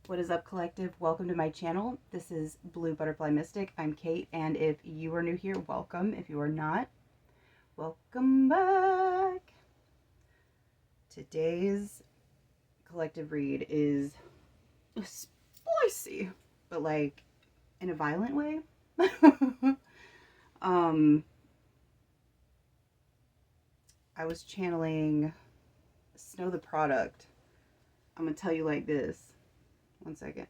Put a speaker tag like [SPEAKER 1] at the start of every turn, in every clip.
[SPEAKER 1] What is up, collective? Welcome to my channel. This is Blue Butterfly Mystic. I'm Kate, and if you are new here, welcome. If you are not, welcome back. Today's collective read is spicy, but like in a violent way. I was channeling Snow the Product. I'm gonna tell you like this. One second.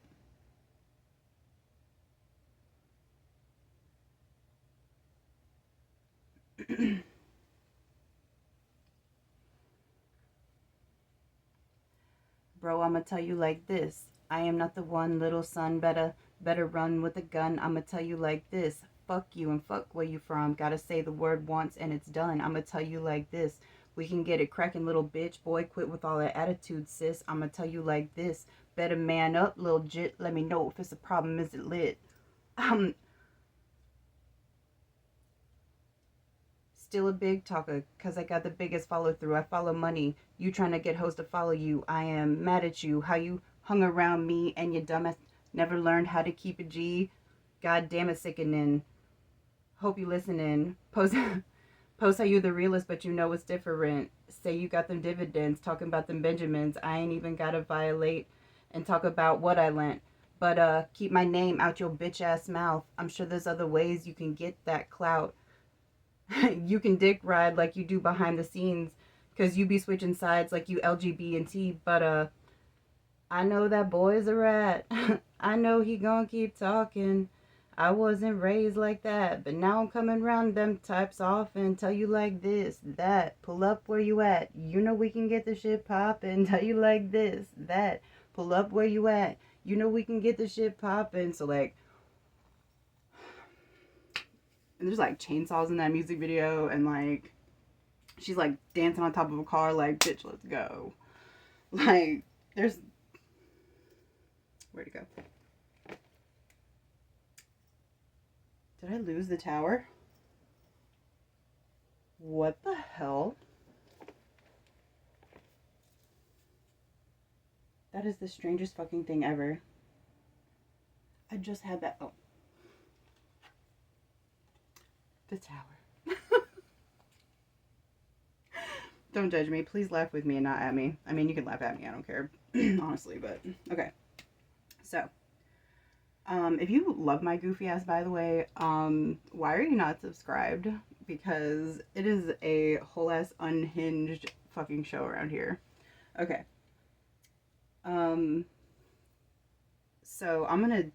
[SPEAKER 1] Bro, I'ma tell you like this. I am not the one, little son. Better run with a gun. I'ma tell you like this. Fuck you and fuck where you from. Gotta say the word once and it's done. I'ma tell you like this. We can get it cracking, little bitch. Boy, quit with all that attitude, sis. I'ma tell you like this. Better man up, little jit. Let me know if it's a problem. Is it lit? Still a big talker, cause I got the biggest follow through. I follow money. You trying to get hoes to follow you. I am mad at you. How you hung around me and your dumbass never learned how to keep a G. God damn it, sickening. Hope you listening. Post how you the realest, but you know it's different. Say you got them dividends, talking about them Benjamins. I ain't even gotta violate and talk about what I lent. But keep my name out your bitch ass mouth. I'm sure there's other ways you can get that clout. You can dick ride like you do behind the scenes, because you be switching sides like you LGBT, but I know that boy's a rat. I know he gonna keep talking. I wasn't raised like that, but now I'm coming round them types off and tell you like this, that, pull up where you at. You know we can get the shit poppin'. Tell you like this, that, pull up where you at. You know we can get the shit poppin'. So like, and there's like chainsaws in that music video, and like she's like dancing on top of a car like, bitch, let's go. Like, there's, where'd it go? Did I lose the tower? What the hell? That is the strangest fucking thing ever. I just had that. Oh, the tower. Don't judge me. Please laugh with me and not at me. I mean, you can laugh at me. I don't care. Honestly, but okay. So, if you love my goofy ass, by the way, why are you not subscribed? Because it is a whole ass unhinged fucking show around here. Okay. So I'm gonna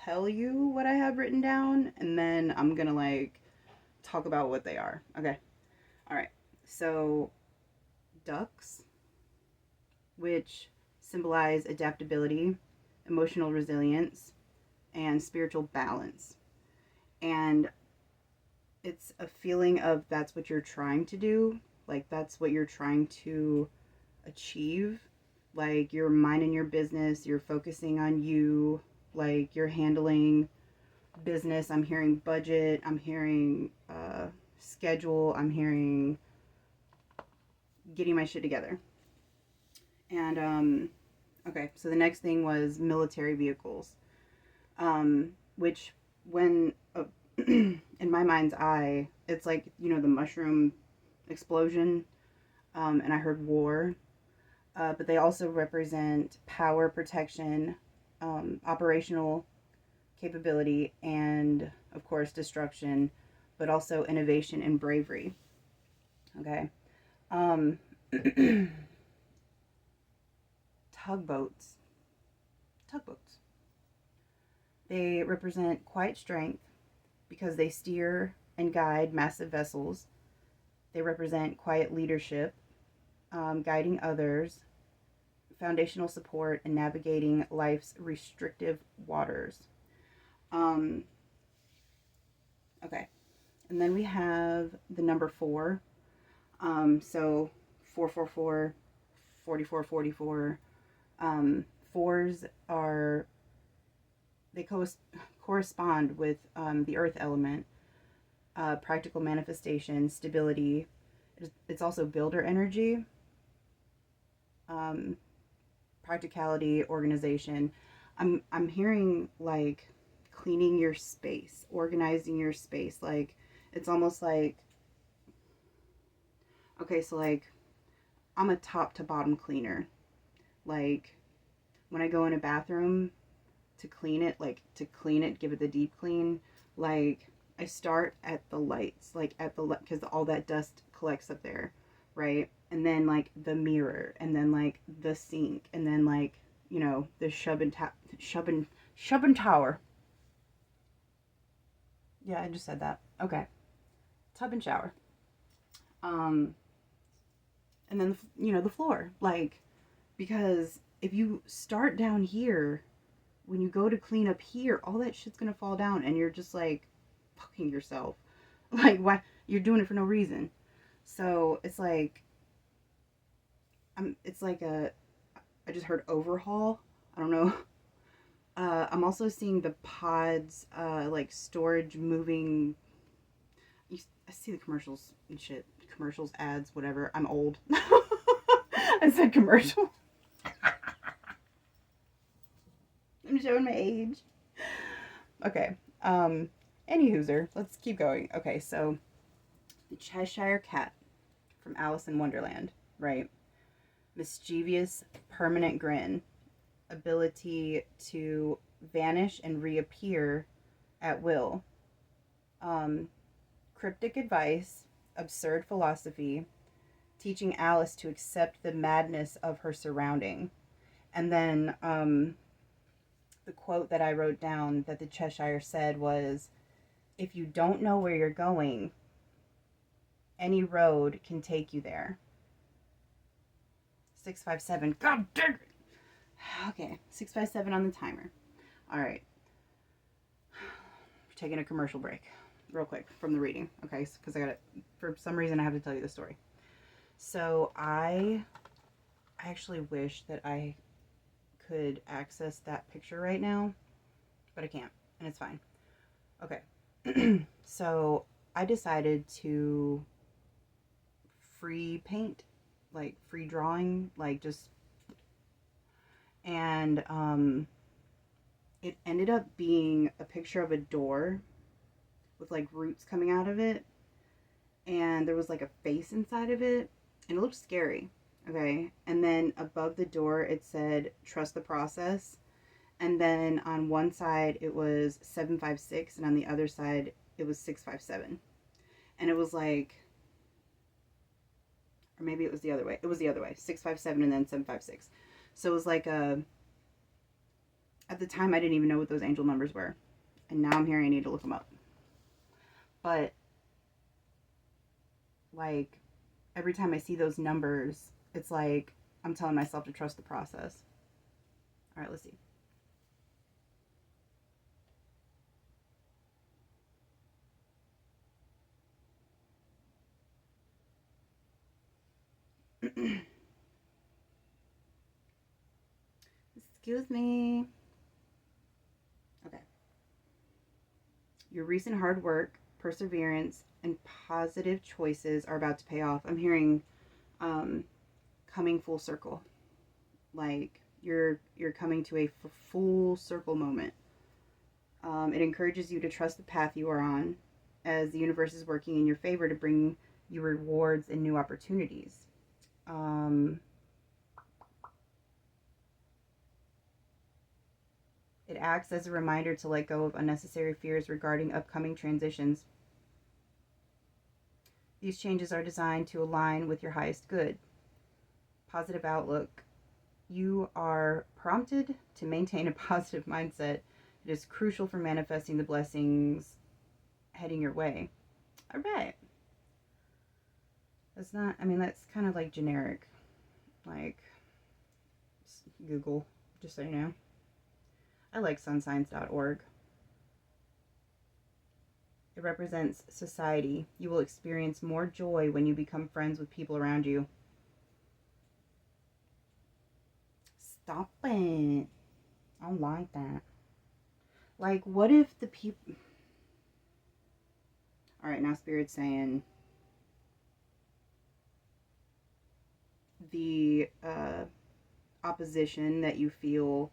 [SPEAKER 1] tell you what I have written down, and then I'm gonna like talk about what they are. Okay. All right. So ducks, which symbolize adaptability, emotional resilience, and spiritual balance. And it's a feeling of that's what you're trying to do. Like, that's what you're trying to achieve. Like, you're minding your business, you're focusing on you, like, you're handling business. I'm hearing budget, I'm hearing schedule, I'm hearing getting my shit together. And okay, so the next thing was military vehicles, which when in my mind's eye, it's like, you know, the mushroom explosion, and I heard war, but they also represent power, protection, operational capability, and of course destruction, but also innovation and bravery. Okay. um tugboats tugboats they represent quiet strength because they steer and guide massive vessels. They represent quiet leadership, guiding others, foundational support, and navigating life's restrictive waters. um okay, and then we have the number 4. So 444, 4444. Fours are, they correspond with the earth element, practical manifestation, stability. It's also builder energy, practicality, organization. I'm hearing like cleaning your space, organizing your space. Like it's almost like, okay, so like I'm a top to bottom cleaner. Like when I go in a bathroom to clean it, give it the deep clean, like I start at the lights, like at the because all that dust collects up there, right? And then like the mirror, and then like the sink, and then like the shove and tower. Yeah, I just said that. Okay, tub and shower. Um, and then the floor, like because if you start down here, when you go to clean up here, all that shit's gonna fall down, and you're just like fucking yourself. Like why you're doing it for no reason. So it's like it's like I just heard overhaul. I don't know. I'm also seeing the pods, like storage moving. I see the commercials and shit. Commercials, ads, whatever. I'm old. I said commercial. I'm showing my age. Okay. Any hooser. Let's keep going. Okay, so the Cheshire Cat from Alice in Wonderland, right? Mischievous, permanent grin, ability to vanish and reappear at will. Um, Cryptic advice, absurd philosophy, teaching Alice to accept the madness of her surrounding. And then the quote that I wrote down that the Cheshire said was, if you don't know where you're going, any road can take you there. 657. God damn it. Okay, 657 on the timer. All right. We're taking a commercial break real quick from the reading. Okay, because I got it. For some reason, I have to tell you the story. So I actually wish that I could access that picture right now, but I can't, and it's fine. Okay. So I decided to free paint, like free drawing, like just, and it ended up being a picture of a door with like roots coming out of it, and there was like a face inside of it, and it looked scary. Okay, and then above the door it said trust the process, and then on one side it was 756, and on the other side it was 657, and it was like, or maybe it was the other way. It was the other way, 657 and then 756. So it was like at the time I didn't even know what those angel numbers were, and now I'm hearing I need to look them up. But like every time I see those numbers, it's like I'm telling myself to trust the process. All right, let's see. Excuse me. Okay. Your recent hard work, perseverance, and positive choices are about to pay off. I'm hearing coming full circle. Like you're coming to a full circle moment. It encourages you to trust the path you are on, as the universe is working in your favor to bring you rewards and new opportunities. Um, it acts as a reminder to let go of unnecessary fears regarding upcoming transitions. These changes are designed to align with your highest good. Positive outlook. You are prompted to maintain a positive mindset. It is crucial for manifesting the blessings heading your way. All right. That's not, I mean, that's kind of like generic. Like, Google, just so you know. I like sunsigns.org. It represents society. You will experience more joy when you become friends with people around you. Stop it. I don't like that. Like, what if the people... All right, now Spirit's saying the opposition that you feel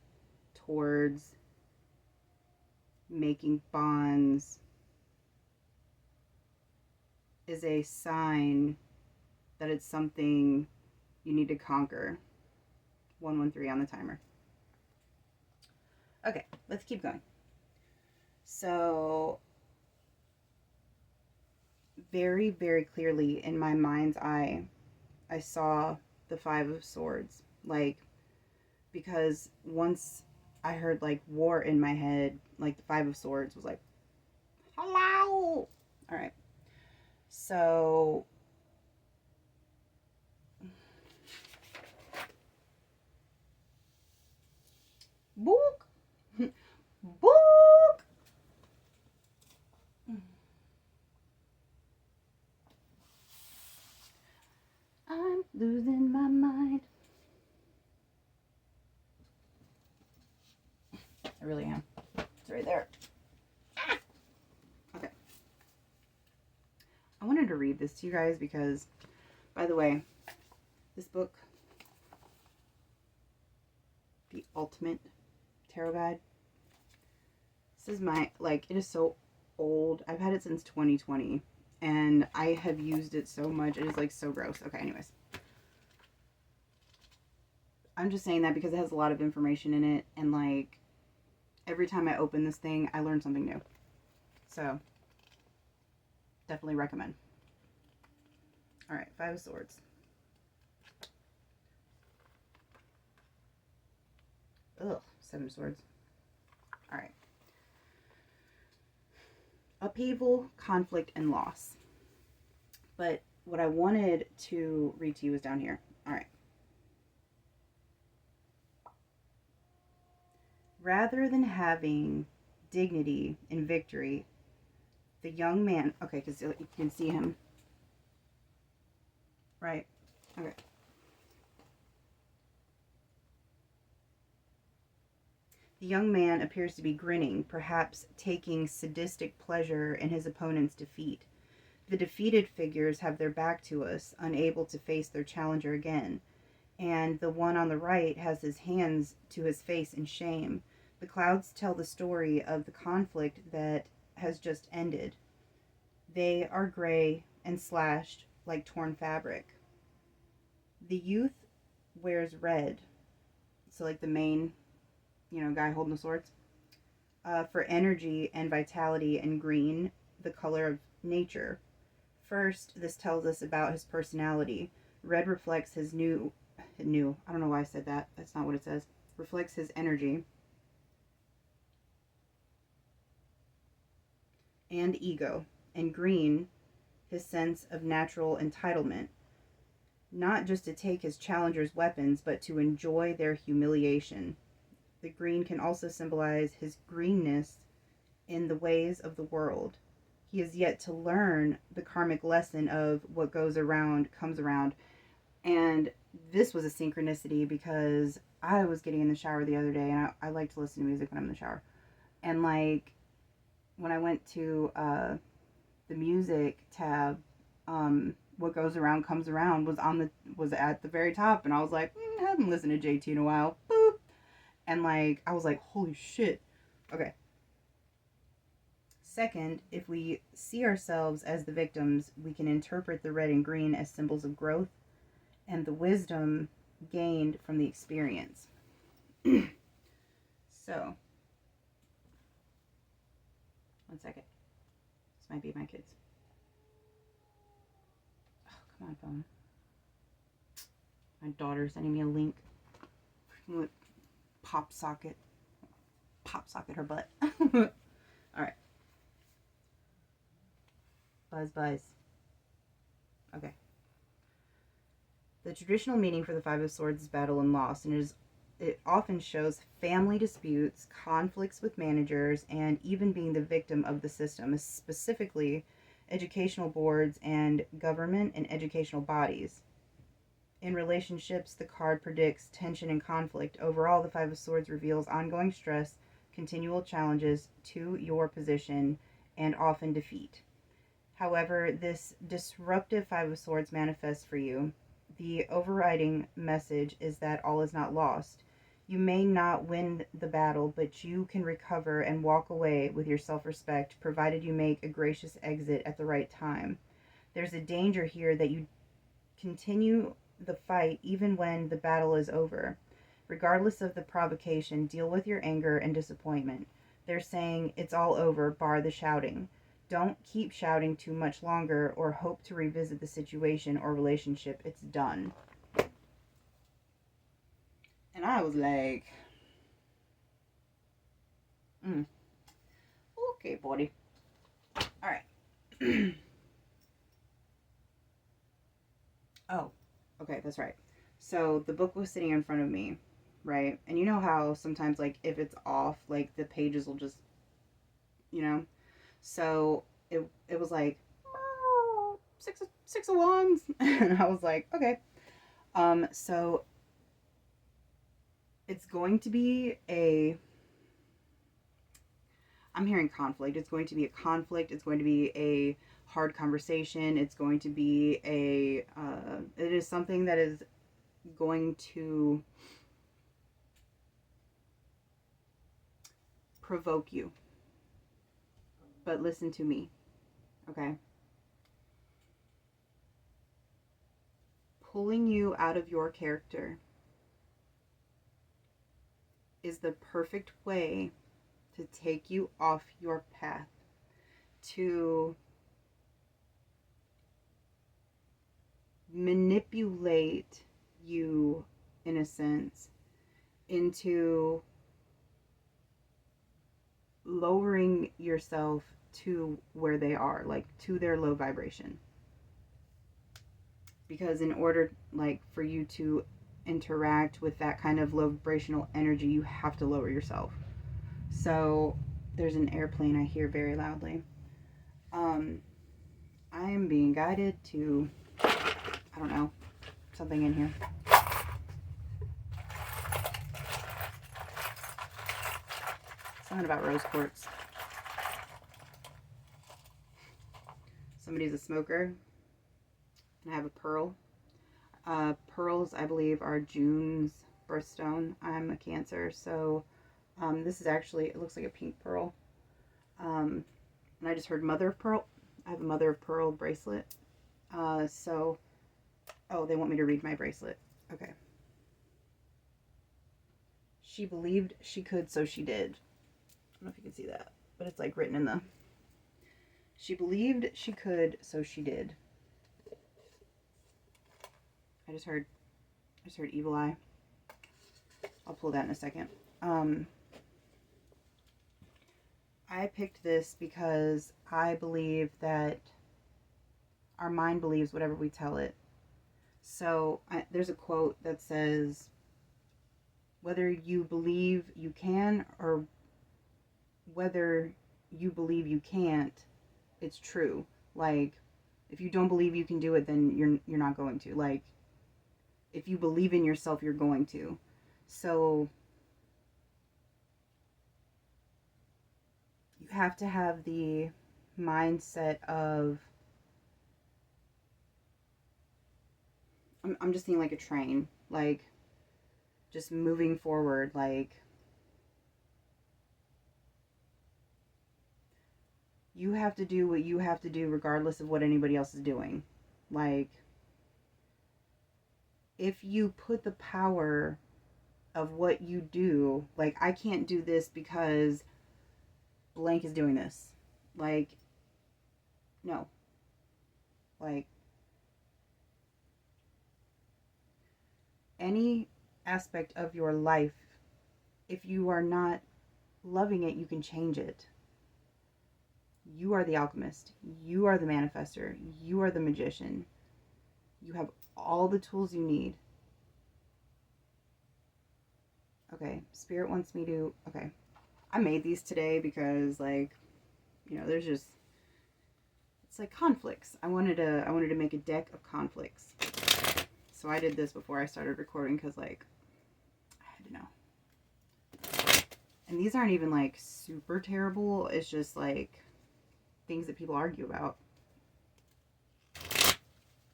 [SPEAKER 1] towards making bonds is a sign that it's something you need to conquer. 113 on the timer. Okay, let's keep going. So, very, very clearly in my mind's eye, I saw the Five of Swords. Like, because once I heard like war in my head, like the Five of Swords was like, hello! Alright. So, book! Book! I'm losing my mind. I really am. It's right there. Okay. I wanted to read this to you guys because, by the way, this book, The Ultimate Tarot Guide, this is my, like, it is so old. I've had it since 2020, and I have used it so much. It is, like, so gross. Okay, anyways. I'm just saying that because it has a lot of information in it, and, like, every time I open this thing, I learn something new. So, definitely recommend. Alright, Five of Swords. Ugh, Seven of Swords. Alright. Upheaval, conflict, and loss. But what I wanted to read to you is down here. Alright. Rather than having dignity and victory, the young man... Okay, because you can see him. Right. Okay. The young man appears to be grinning, perhaps taking sadistic pleasure in his opponent's defeat. The defeated figures have their back to us, unable to face their challenger again, and the one on the right has his hands to his face in shame. The clouds tell the story of the conflict that has just ended. They are gray and slashed like torn fabric. The youth wears red, so like the main, guy holding the swords, for energy and vitality, and green, the color of nature. First, this tells us about his personality. Red reflects his new, I don't know why I said that. That's not what it says. Reflects his energy and ego. And green, his sense of natural entitlement. Not just to take his challenger's weapons, but to enjoy their humiliation. The green can also symbolize his greenness in the ways of the world. He has yet to learn the karmic lesson of what goes around comes around. And this was a synchronicity because I was getting in the shower the other day, and I like to listen to music when I'm in the shower. And like when I went to the music tab, what goes around comes around was at the very top, and I was like, I haven't listened to JT in a while. Boop. And like I was like, holy shit. Okay. Second, if we see ourselves as the victims, we can interpret the red and green as symbols of growth and the wisdom gained from the experience. So, one second. This might be my kids. Oh, come on, phone. My daughter's sending me a link. Pop socket her butt. Alright. Buzz. Okay. The traditional meaning for the Five of Swords is battle and loss, and it often shows family disputes, conflicts with managers, and even being the victim of the system, specifically educational boards and government and educational bodies. In relationships, the card predicts tension and conflict. Overall, the Five of Swords reveals ongoing stress, continual challenges to your position, and often defeat. However, this disruptive Five of Swords manifests for you The overriding message is that all is not lost. You may not win the battle, but you can recover and walk away with your self respect, provided you make a gracious exit at the right time. There's a danger here that you continue the fight even when the battle is over. Regardless of the provocation, deal with your anger and disappointment. They're saying it's all over, bar the shouting. Don't keep shouting too much longer or hope to revisit the situation or relationship. It's done. And I was like, okay, buddy. All right. Oh, okay, that's right. So the book was sitting in front of me, right? And you know how sometimes, like, if it's off, like, the pages will just, you know? So it was like, six of wands. And I was like, okay. So it's going to be I'm hearing conflict. It's going to be a conflict. It's going to be a hard conversation. It's going to be it is something that is going to provoke you. But listen to me, okay? Pulling you out of your character is the perfect way to take you off your path, to manipulate you, in a sense, into lowering yourself to where they are, like to their low vibration. Because in order, like, for you to interact with that kind of low vibrational energy, you have to lower yourself. So there's an airplane I hear very loudly. I am being guided to, I don't know, something in here. Something about rose quartz. Somebody's a smoker. And I have a pearl. Pearls, I believe, are June's birthstone. I'm a Cancer, so this is actually, it looks like a pink pearl. And I just heard mother of pearl. I have a mother of pearl bracelet. Oh, they want me to read my bracelet. Okay. She believed she could, so she did. I don't know if you can see that, but it's like written in the... She believed she could, so she did. I just heard evil eye. I'll pull that in a second. I picked this because I believe that our mind believes whatever we tell it. So there's a quote that says, whether you believe you can or whether you believe you can't, it's true. Like, if you don't believe you can do it, then you're not going to. Like, if you believe in yourself, you're going to. So you have to have the mindset of, I'm just thinking like a train, like just moving forward, like you have to do what you have to do regardless of what anybody else is doing. Like, if you put the power of what you do, like, I can't do this because blank is doing this. Like, no. Like, any aspect of your life, if you are not loving it, you can change it. You are the alchemist. You are the manifester. You are the magician. You have all the tools you need. Okay, Spirit wants me to... Okay, I made these today because, like, you know, there's just... It's like conflicts. I wanted to make a deck of conflicts. So I did this before I started recording because, like, I had to know. And these aren't even, like, super terrible. It's just, like, things that people argue about.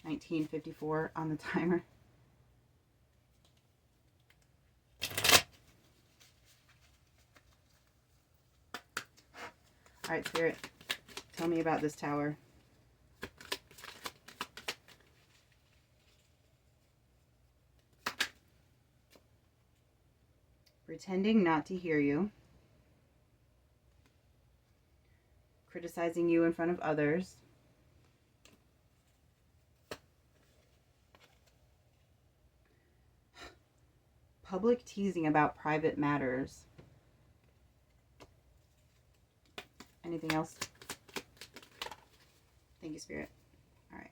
[SPEAKER 1] 1954 on the timer. All right, Spirit, tell me about this Tower. Pretending not to hear you. Criticizing you in front of others. Public teasing about private matters. Anything else? Thank you, Spirit. All right.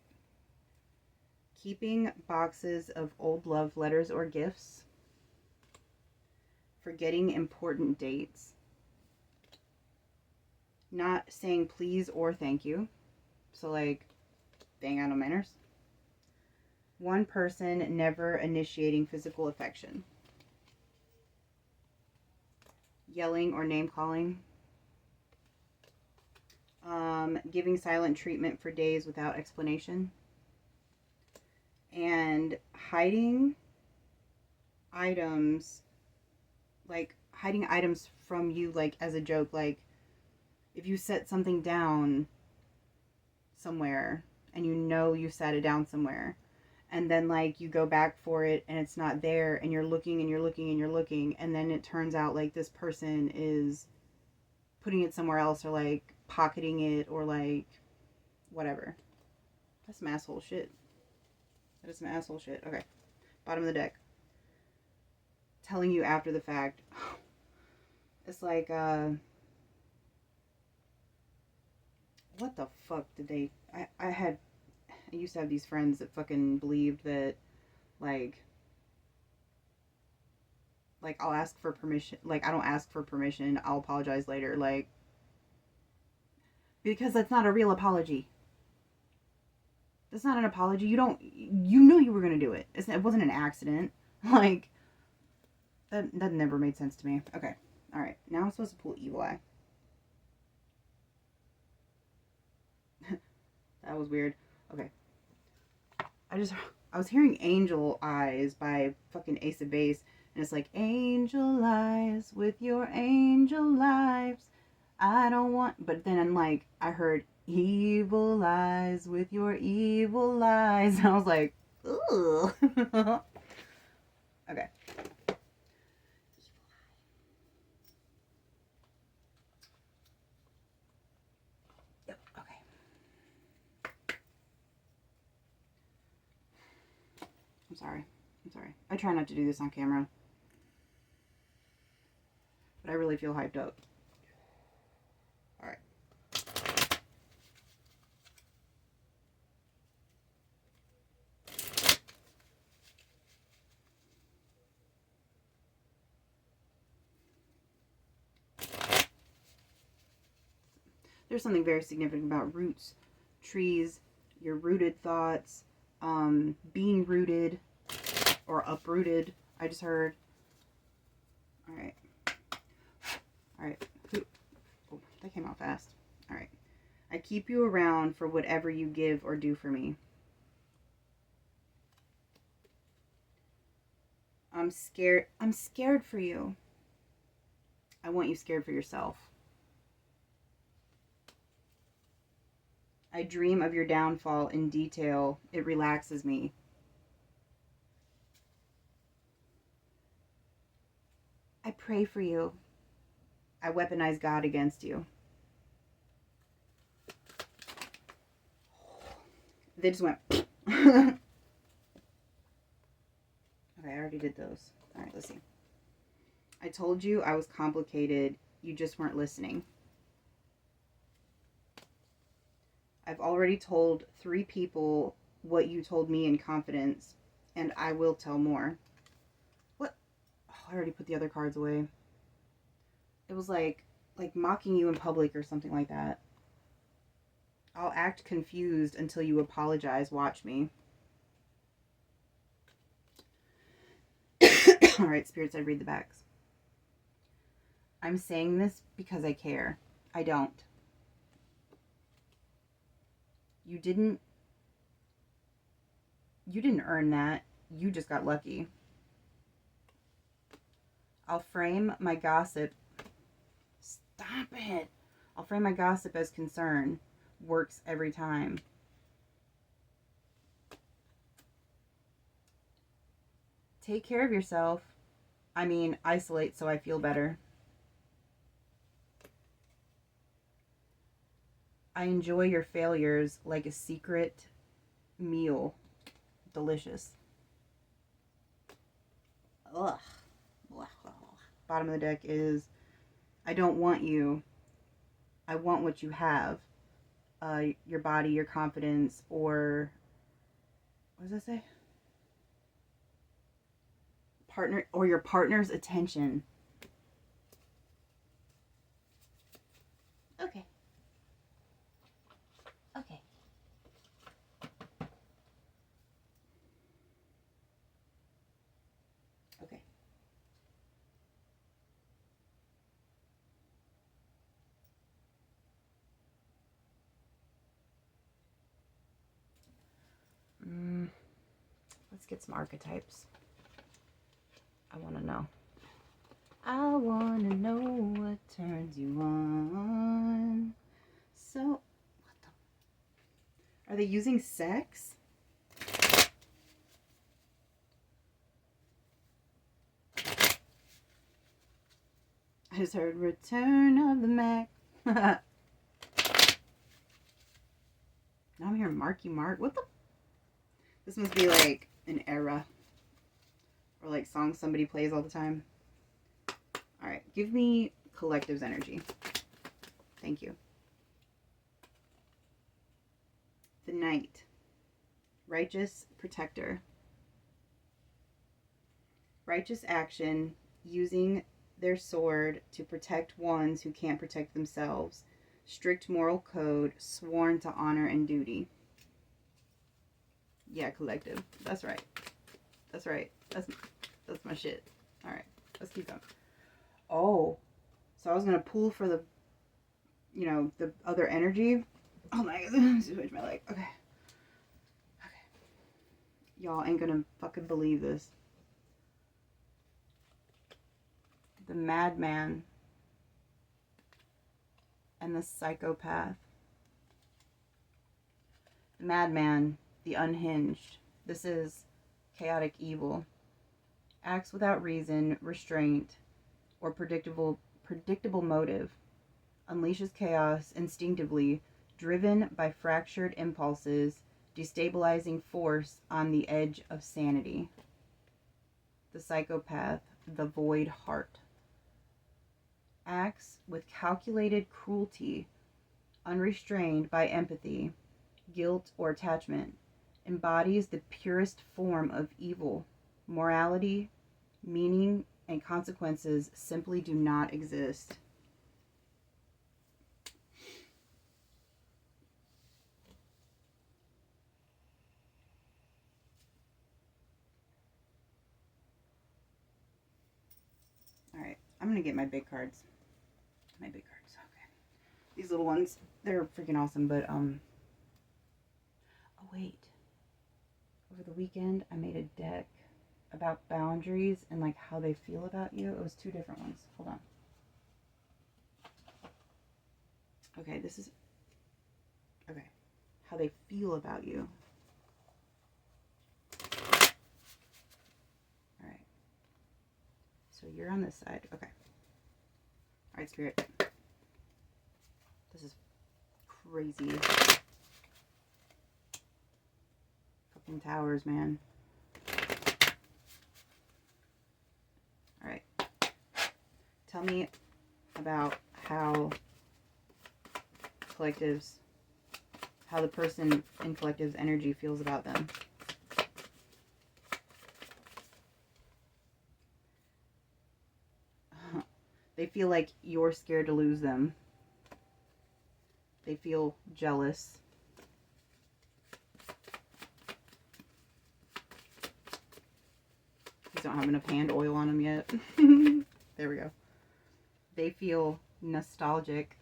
[SPEAKER 1] Keeping boxes of old love letters or gifts. Forgetting important dates. Not saying please or thank you. So, like, dang, I no manners. One person never initiating physical affection. Yelling or name calling. Giving silent treatment for days without explanation. And hiding items, like hiding items from you, like as a joke, like if you set something down somewhere and you know you set it down somewhere, and then like you go back for it and it's not there, and you're looking and you're looking and you're looking, and then it turns out like this person is putting it somewhere else, or like pocketing it, or like whatever. That's some asshole shit. That is some asshole shit. Okay. Bottom of the deck. Telling you after the fact. It's like, what the fuck did they... I used to have these friends that fucking believed that, like, I'll ask for permission. Like, I don't ask for permission. I'll apologize later. Like, because that's not a real apology. That's not an apology. You knew you were going to do it. It wasn't an accident. Like, that never made sense to me. Okay. All right. Now I'm supposed to pull Evil Eye. That was weird. Okay. I was hearing Angel Eyes by fucking Ace of Base. And it's like, angel eyes with your angel lives. I don't want... But then I'm like, I heard evil eyes with your evil eyes. And I was like, ooh. Okay. Yep, okay. I'm sorry. I try not to do this on camera. But I really feel hyped up. Alright. There's something very significant about roots, trees, your rooted thoughts, being rooted or uprooted. I just heard. Alright. Alright. Oh, that came out fast. Alright. I keep you around for whatever you give or do for me. I'm scared. I'm scared for you. I want you scared for yourself. I dream of your downfall in detail. It relaxes me. I pray for you. I weaponize God against you. They just went. Okay, I already did those. All right, let's see. I told you I was complicated. You just weren't listening. I've already told 3 people what you told me in confidence, and I will tell more. What? Oh, I already put the other cards away. It was like mocking you in public or something like that. I'll act confused until you apologize. Watch me. All right, spirits, I read the backs. I'm saying this because I care. I don't. You didn't earn that. You just got lucky. I'll frame my gossip. Stop it. I'll frame my gossip as concern. Works every time. Take care of yourself. I mean, isolate so I feel better. I enjoy your failures like a secret meal. Delicious. Ugh. Bottom of the deck is, I don't want you. I want what you have. Your body, your confidence, or what does that say? Partner, or your partner's attention. Okay. Okay. Okay. Let's get some archetypes. I want to know. I want to know what turns you on. So, what the? Are they using sex? I just heard Return of the Mac. Now I'm hearing Marky Mark. What the? This must be like an era. Or like songs somebody plays all the time. Alright, give me collective's energy. Thank you. The Knight. Righteous Protector. Righteous action, using their sword to protect ones who can't protect themselves. Strict moral code, sworn to honor and duty. Yeah, collective. That's right. That's right. That's my shit. Alright, let's keep going. Oh, so I was going to pull for the, the other energy. Oh my god, switch my leg. Okay. Y'all ain't gonna fucking believe this. The Madman and the Psychopath. The Madman, the Unhinged. This is chaotic evil. Acts without reason, restraint, or predictable motive. Unleashes chaos instinctively, driven by fractured impulses, destabilizing force on the edge of sanity. The Psychopath, the Void Heart. Acts with calculated cruelty, unrestrained by empathy, guilt, or attachment. Embodies the purest form of evil. Morality, meaning, and consequences simply do not exist. Alright, I'm going to get my big cards. My big cards, okay. These little ones, they're freaking awesome, but, oh wait. Over the weekend, I made a deck about boundaries and, like, how they feel about you. It was 2 different ones. Hold on. Okay, this is, okay. How they feel about you. Alright. So you're on this side. Okay. Alright, Spirit. This is crazy. Fucking towers, man. Alright. Tell me about how collectives, how the person in collective's energy feels about them. They feel like you're scared to lose them. They feel jealous. These don't have enough hand oil on them yet. There we go. They feel nostalgic.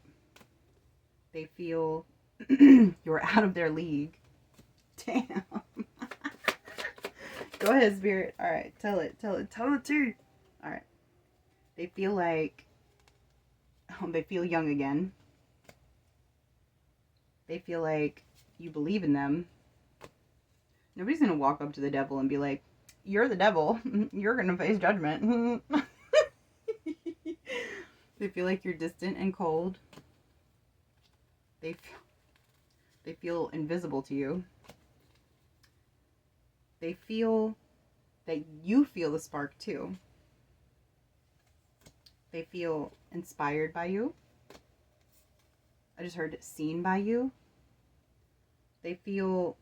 [SPEAKER 1] They feel you're out of their league. Damn. Go ahead, Spirit. Alright, tell it. Tell the truth. Alright. They feel like they feel young again. They feel like you believe in them. Nobody's going to walk up to the devil and be like, you're the devil. You're going to face judgment. They feel like you're distant and cold. They feel invisible to you. They feel that you feel the spark too. They feel inspired by you. I just heard seen by you. They feel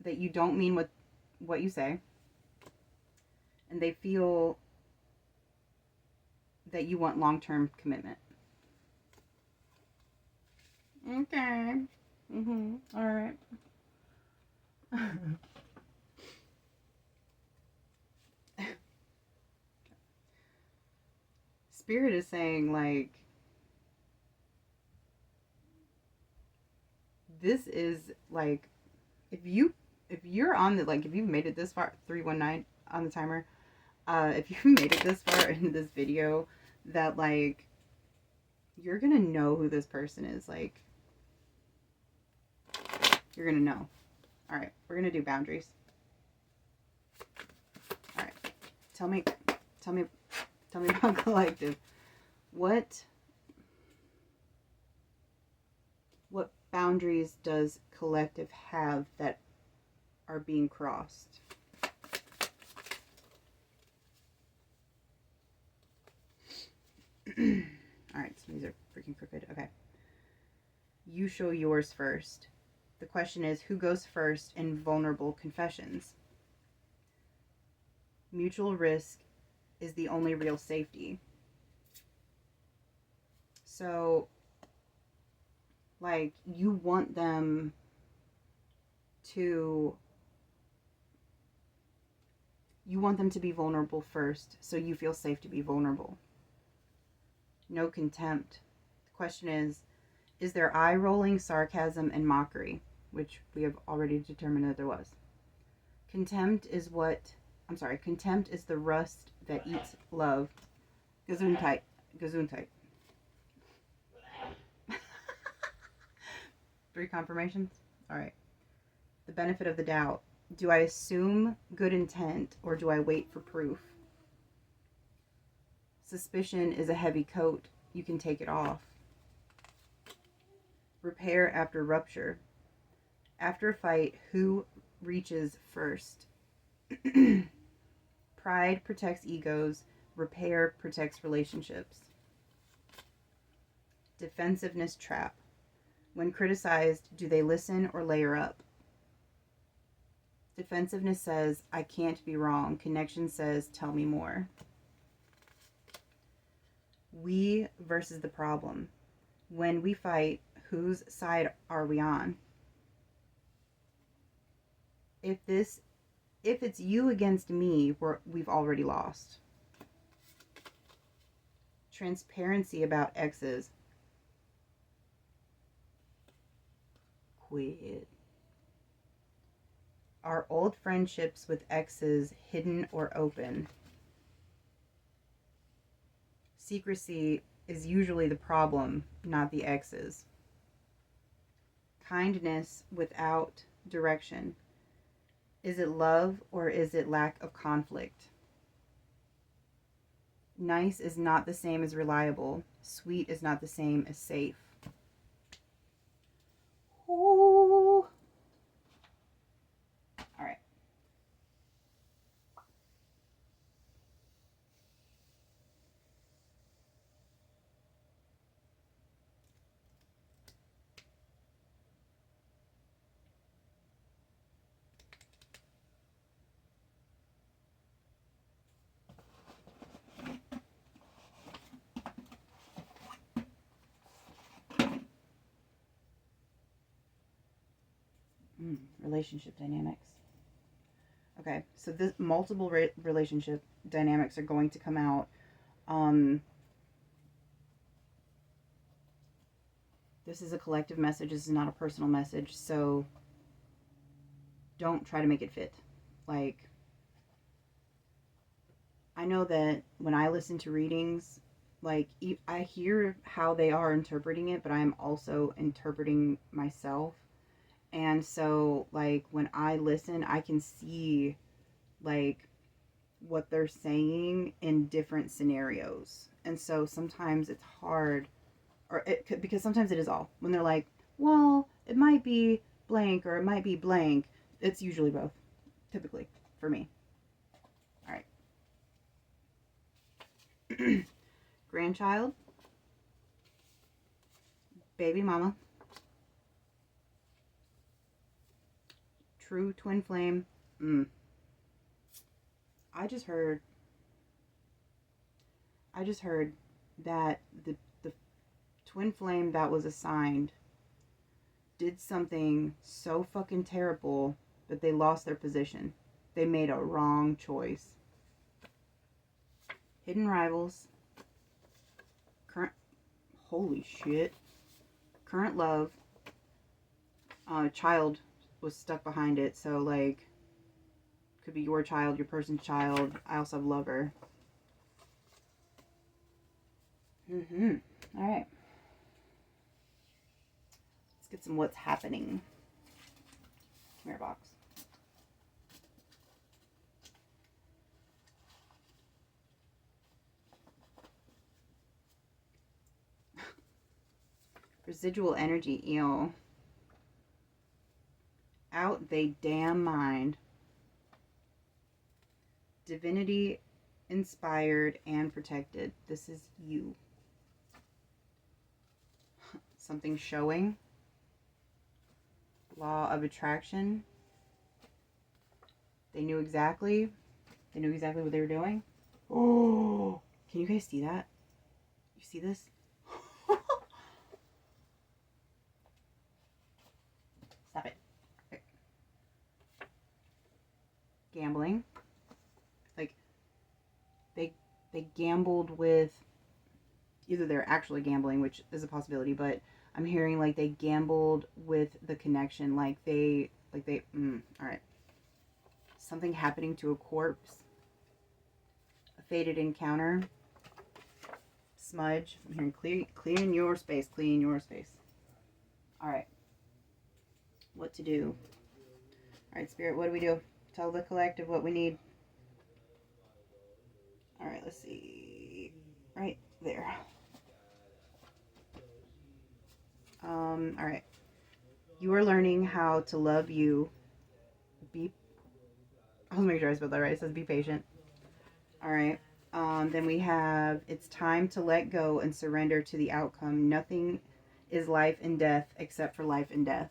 [SPEAKER 1] that you don't mean what you say. And they feel that you want long-term commitment. Okay. All right. Spirit is saying, like, this is like, if you're on the, like, if you've made it this far, 319 on the timer, if you've made it this far in this video, that, like, you're gonna know who this person is. Like, you're gonna know. All right, we're gonna do boundaries. All right, tell me about collective. What boundaries does collective have that are being crossed? All right, so these are freaking crooked. Okay. You show yours first. The question is, who goes first in vulnerable confessions? Mutual risk is the only real safety. So, like, you want them to be vulnerable first, so you feel safe to be vulnerable. No contempt. The question is there eye rolling, sarcasm, and mockery? Which we have already determined that there was. Contempt is the rust that eats love. Gesundheit. 3 confirmations? Alright. The benefit of the doubt. Do I assume good intent or do I wait for proof? Suspicion is a heavy coat. You can take it off. Repair after rupture. After a fight, who reaches first? Pride protects egos. Repair protects relationships. Defensiveness trap. When criticized, do they listen or layer up? Defensiveness says, I can't be wrong. Connection says, tell me more. We versus the problem. When we fight, whose side are we on? If it's you against me, we've already lost. Transparency about exes. Quit. Are old friendships with exes hidden or open? Secrecy is usually the problem, not the exes. Kindness without direction. Is it love or is it lack of conflict? Nice is not the same as reliable. Sweet is not the same as safe. Ooh. All right. Relationship dynamics. Okay, so this multiple relationship dynamics are going to come out. This is a collective message. This is not a personal message. So don't try to make it fit. Like, I know that when I listen to readings, Like, I hear how they are interpreting it, but I'm also interpreting myself. And so, like, when I listen, I can see, like, what they're saying in different scenarios. And so sometimes it's hard, or it could, because sometimes it is all. When they're like, well, it might be blank or it might be blank, it's usually both, typically, for me. All right. Grandchild, baby mama, true twin flame. Mm. I just heard I just heard that the twin flame that was assigned did something so fucking terrible that they lost their position. They made a wrong choice. Hidden rivals, current, holy shit, current love, child was stuck behind it. So, like, could be your child, your person's child. I also have lover. Mm-hmm. All right. Let's get some what's happening. Come here, box. Residual energy, ew. Out they damn mind. Divinity inspired and protected. This is you. Something showing. Law of attraction. They knew exactly. They knew exactly what they were doing. Oh, can you guys see that? You see this? Stop it. Okay. Gambling. Like, they gambled with, either they're actually gambling, which is a possibility, but I'm hearing like they gambled with the connection. All right. Something happening to a corpse. A fated encounter. Smudge. I'm hearing clean your space. Clean your space. All right. What to do? All right, Spirit, what do we do? Tell the collective what we need. All right, let's see. Right there. All right. You are learning how to love you. Be. I'll make sure I spelled that right. It says be patient. All right. Then we have it's time to let go and surrender to the outcome. Nothing is life and death except for life and death.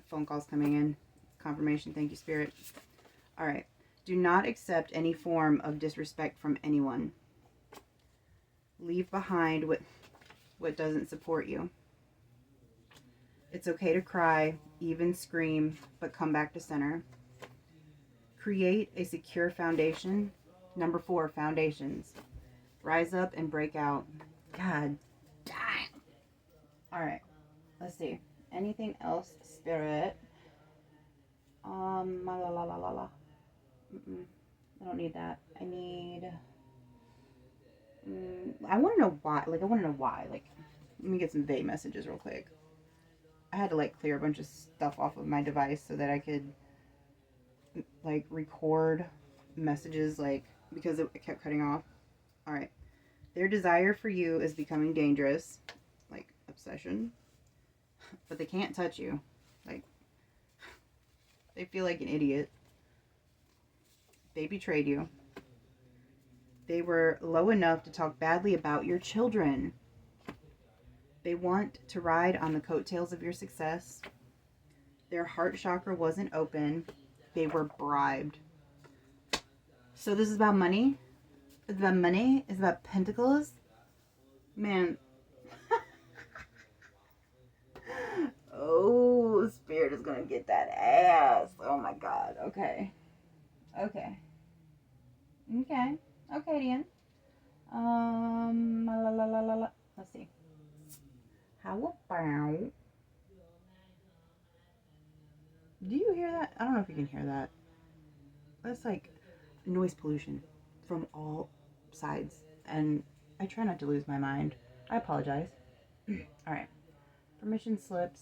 [SPEAKER 1] Phone calls coming in. Confirmation. Thank you, Spirit. All right. Do not accept any form of disrespect from anyone. Leave behind what doesn't support you. It's okay to cry, even scream, but come back to center. Create a secure foundation. Number 4, foundations. Rise up and break out. God damn. All right. Let's see. Anything else, Spirit? La la la la la. I don't need that. I need. I want to know why. Like, I want to know why. Like, let me get some vague messages real quick. I had to like clear a bunch of stuff off of my device so that I could like record messages, like, because it kept cutting off. All right. Their desire for you is becoming dangerous, like obsession, but they can't touch you. Like, they feel like an idiot. They betrayed you. They were low enough to talk badly about your children. They want to ride on the coattails of your success. Their heart chakra wasn't open. They were bribed. So this is about money. It's about money. It's about pentacles. Man. Oh, Spirit is going to get that ass. Oh my God. Okay. Okay. Okay. Okay, Dian. La la la la la. Let's see. How about... Do you hear that? I don't know if you can hear that. That's like noise pollution from all sides. and I try not to lose my mind. I apologize. All right. Permission slips.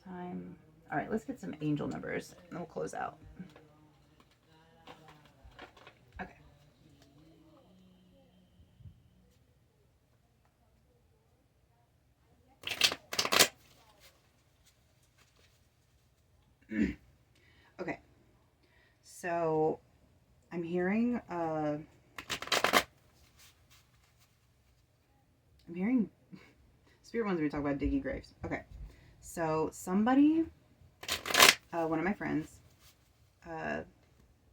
[SPEAKER 1] Time. All right, let's get some angel numbers and we'll close out. Okay. Okay. So I'm hearing Spirit wants me to talk about Diggy Graves. Okay. So somebody, one of my friends,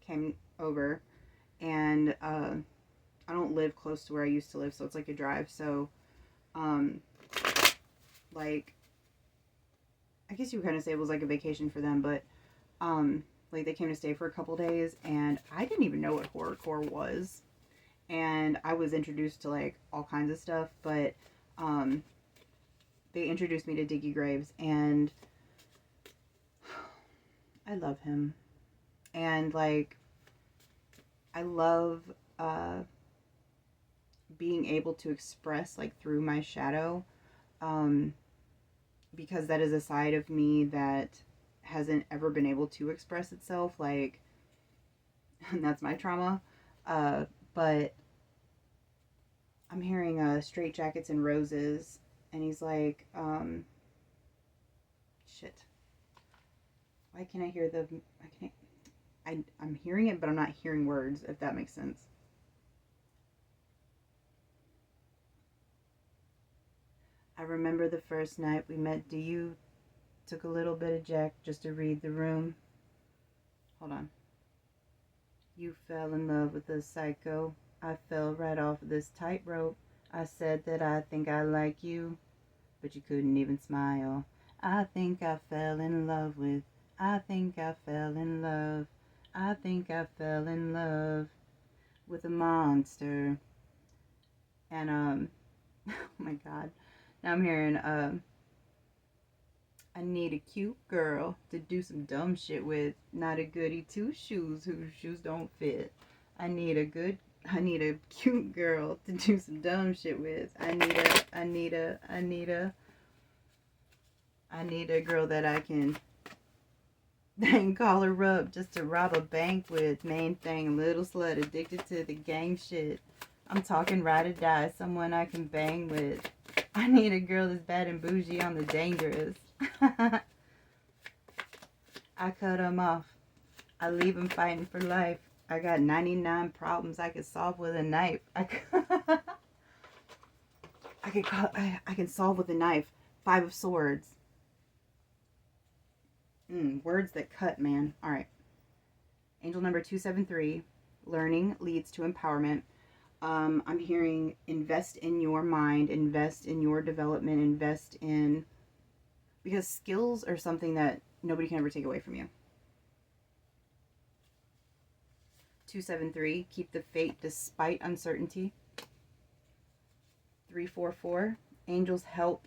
[SPEAKER 1] came over, and I don't live close to where I used to live, so it's like a drive. So, like, I guess you would kind of say it was like a vacation for them, but like they came to stay for a couple days, and I didn't even know what horrorcore was, and I was introduced to like all kinds of stuff, but they introduced me to Diggy Graves, and I love him, and like I love being able to express like through my shadow, because that is a side of me that hasn't ever been able to express itself, like, and that's my trauma. But I'm hearing straight jackets and roses, and he's like, shit, why can't I hear the, I can't, I'm hearing it, but I'm not hearing words, if that makes sense. I remember the first night we met. Do you took a little bit of Jack just to read the room? Hold on. You fell in love with a psycho. I fell right off of this tightrope. I said that I think I like you, but you couldn't even smile. I think I fell in love with, I think I fell in love. I think I fell in love with a monster. And, oh my God. Now I'm hearing, I need a cute girl to do some dumb shit with, not a goody two shoes whose shoes don't fit. I need a cute girl to do some dumb shit with. I need a girl that I can call her up just to rob a bank with. Main thing, little slut addicted to the gang shit. I'm talking ride or die, someone I can bang with. I need a girl that's bad and bougie on the dangerous. I cut him off. I leave him fighting for life. I got 99 problems I could solve with a knife. I can solve with a knife. 5 of swords. Words that cut, man. All right. Angel number 273. Learning leads to empowerment. I'm hearing invest in your mind, invest in your development, invest in, because skills are something that nobody can ever take away from you. 273, keep the faith despite uncertainty. 344, angels help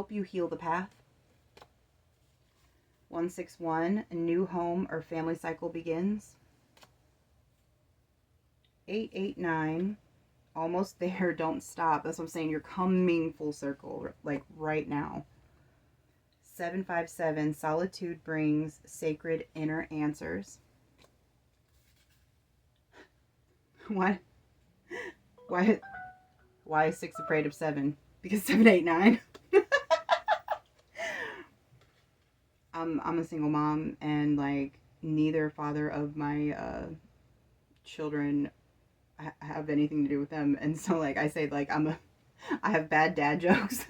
[SPEAKER 1] you heal the path. 161, a new home or family cycle begins. 889, almost there, don't stop. That's what I'm saying. You're coming full circle, like right now. 757, solitude brings sacred inner answers. What? Why is 6 afraid of 7? Because 789. I'm a single mom, and like neither father of my children have anything to do with them, and so like I say like I have bad dad jokes.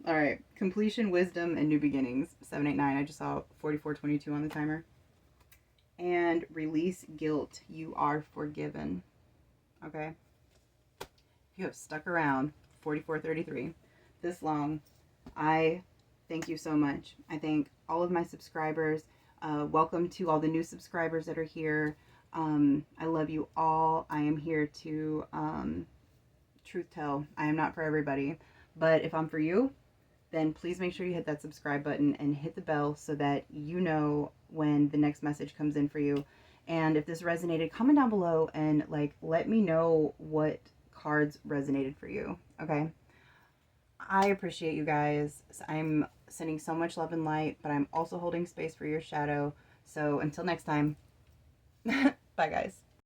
[SPEAKER 1] All right, completion, wisdom, and new beginnings. 789. I just saw 4422 on the timer. And release guilt. You are forgiven. Okay. If you have stuck around 4433 this long, I thank you so much. I thank all of my subscribers. Welcome to all the new subscribers that are here. I love you all. I am here to truth tell. I am not for everybody, but if I'm for you, then please make sure you hit that subscribe button and hit the bell so that you know when the next message comes in for you. And if this resonated, comment down below and like let me know what cards resonated for you. Okay. I appreciate you guys. I'm sending so much love and light, but I'm also holding space for your shadow. So until next time, bye guys.